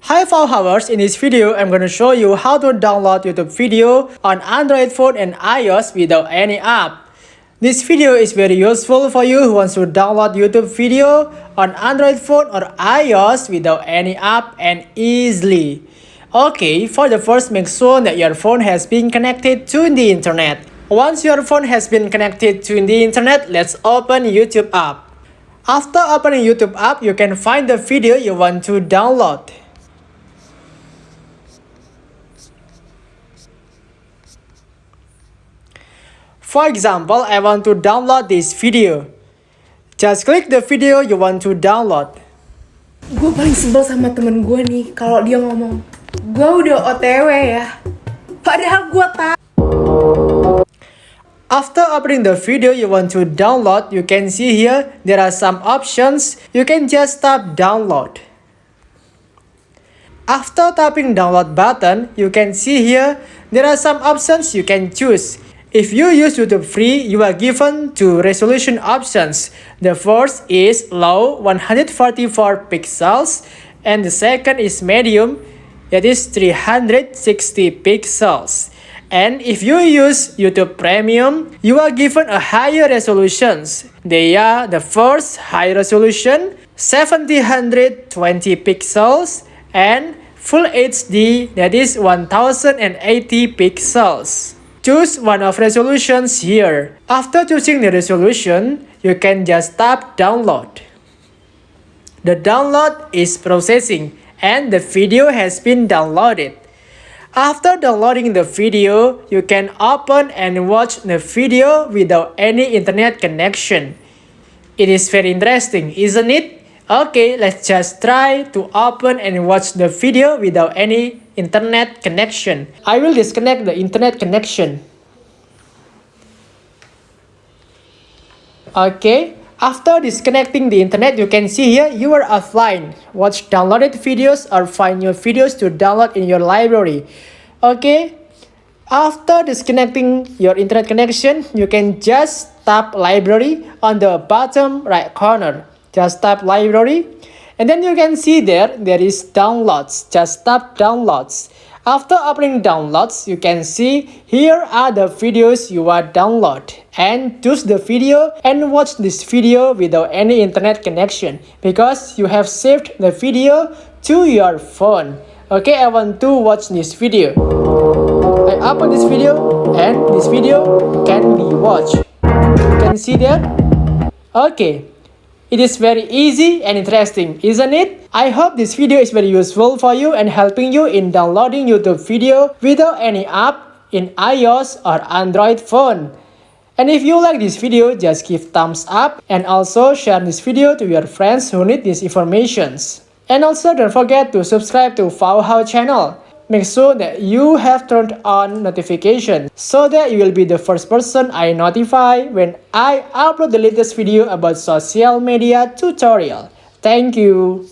Hi Fauhowers, in this video I'm going to show you how to download YouTube video on Android phone and iOS without any app. This video is very useful for you who wants to download YouTube video on Android phone or iOS without any app and easily. Okay, for the first, make sure that your phone has been connected to the internet. Once your phone has been connected to the internet, let's open YouTube app. After opening YouTube app, you can find the video you want to download. For example, I want to download this video. Just click the video you want to download. Gue paling sebel sama temen gue nih kalau dia ngomong, gue udah OTW ya. Padahal gue tahu. After opening the video you want to download, you can see here there are some options. You can just tap download. After tapping download button, you can see here there are some options you can choose. If you use YouTube free, you are given two resolution options. The first is low 144 pixels and the second is medium, that is 360 pixels. And if you use YouTube Premium, you are given a higher resolutions. They are the first high resolution 720 pixels and Full HD, that is 1080 pixels. Choose one of resolutions here. After choosing the resolution, you can just tap download. The download is processing and the video has been downloaded. After downloading the video, you can open and watch the video without any internet connection. It is very interesting, isn't it? Okay, let's just try to open and watch the video without any internet connection. I will disconnect the internet connection. Okay, after disconnecting the internet, you can see here you are offline. Watch downloaded videos or find your videos to download in your library. Okay, after disconnecting your internet connection, you can just tap library on the bottom right corner. Just tap library and then you can see there is downloads. Just tap downloads. After opening downloads, you can see here are the videos you are download and choose the video and watch this video without any internet connection because you have saved the video to your phone. Okay, I want to watch this video. I open this video and this video can be watched. You can see there. Okay. It is very easy and interesting, isn't it? I hope this video is very useful for you and helping you in downloading YouTube video without any app in iOS or Android phone. And if you like this video, just give thumbs up and also share this video to your friends who need these informations. And also don't forget to subscribe to Fauhow channel. Make sure that you have turned on notifications so that you will be the first person I notify when I upload the latest video about social media tutorial. Thank you.